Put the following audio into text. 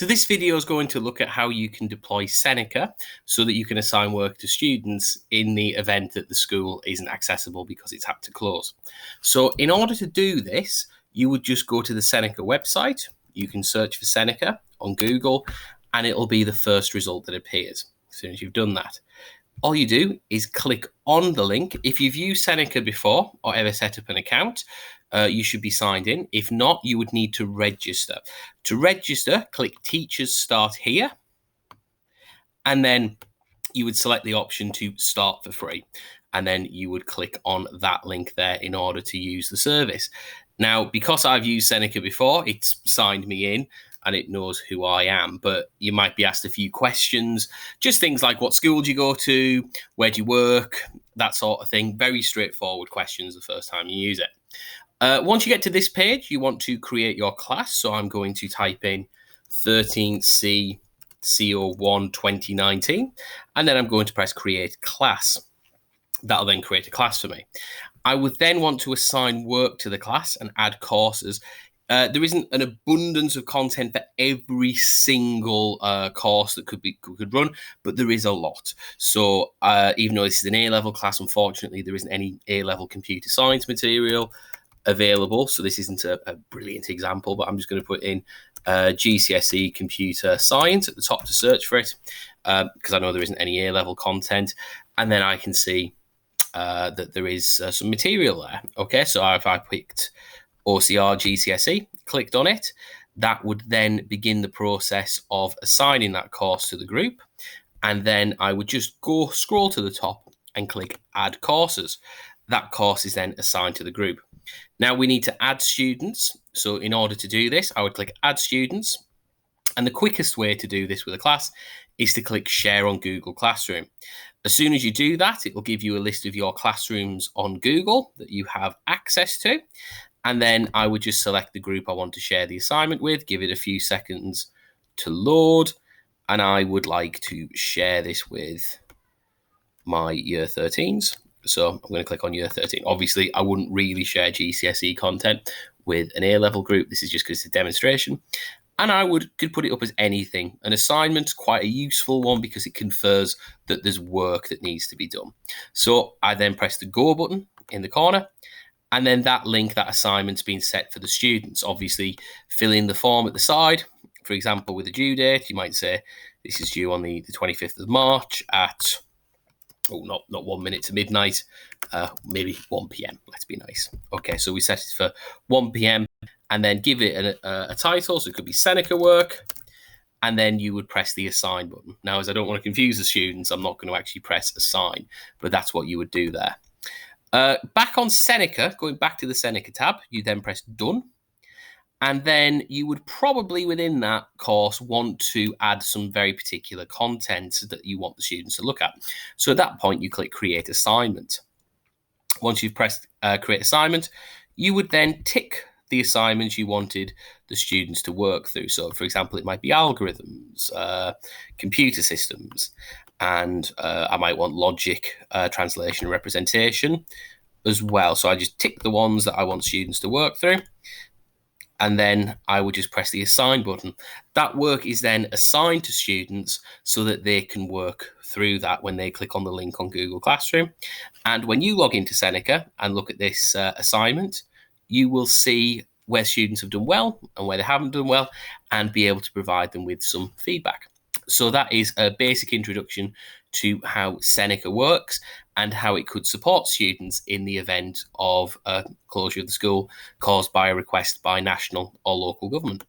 So this video is going to look at how you can deploy Seneca so that you can assign work to students in the event that the school isn't accessible because it's had to close. So in order to do this, you would just go to the Seneca website. You can search for Seneca on Google and it'll be the first result that appears as soon as you've done that. All you do is click on the link. If you've used Seneca before or ever set up an account, you should be signed in. If not, you would need to register. To register, click Teachers Start Here, and then you would select the option to start for free. And then you would click on that link there in order to use the service. Now, because I've used Seneca before, it's signed me in and it knows who I am, but you might be asked a few questions, just things like what school do you go to, where do you work, that sort of thing. Very straightforward questions the first time you use it. Once you get to this page, you want to create your class. So I'm going to type in 13C CO1 2019, and then I'm going to press create class. That'll then create a class for me. I would then want to assign work to the class and add courses. There isn't an abundance of content for every single course that could run, but there is a lot. So even though this is an A-level class, unfortunately, there isn't any A-level computer science material available. So this isn't a brilliant example, but I'm just going to put in GCSE computer science at the top to search for it because I know there isn't any A-level content. And then I can see that there is some material there. Okay, so if I picked OCR GCSE, clicked on it, that would then begin the process of assigning that course to the group. And then I would just scroll to the top and click add courses. That course is then assigned to the group. Now we need to add students. So in order to do this, I would click add students. And the quickest way to do this with a class is to click share on Google Classroom. As soon as you do that, it will give you a list of your classrooms on Google that you have access to. And then I would just select the group I want to share the assignment with, give it a few seconds to load. And I would like to share this with my year 13s. So I'm going to click on year 13. Obviously, I wouldn't really share GCSE content with an A-level group. This is just because it's a demonstration. And I could put it up as anything. An assignment's quite a useful one because it confers that there's work that needs to be done. So I then press the go button in the corner. And then that link, that assignment's been set for the students. Obviously, fill in the form at the side. For example, with a due date, you might say this is due on the 25th of March at, not 1 minute to midnight, maybe 1 p.m. Let's be nice. Okay, so we set it for 1 p.m. and then give it a title. So it could be Seneca work. And then you would press the assign button. Now, as I don't want to confuse the students, I'm not going to actually press assign, but that's what you would do there. Back on Seneca, going back to the Seneca tab, you then press done. And then you would probably within that course want to add some very particular content that you want the students to look at. So at that point, you click create assignment. Once you've pressed create assignment, you would then tick the assignments you wanted the students to work through. So for example, it might be algorithms, computer systems, and I might want logic, translation, and representation as well. So I just tick the ones that I want students to work through. And then I would just press the assign button. That work is then assigned to students so that they can work through that when they click on the link on Google Classroom. And when you log into Seneca and look at this assignment, you will see where students have done well and where they haven't done well and be able to provide them with some feedback. So that is a basic introduction to how Seneca works and how it could support students in the event of a closure of the school caused by a request by national or local government.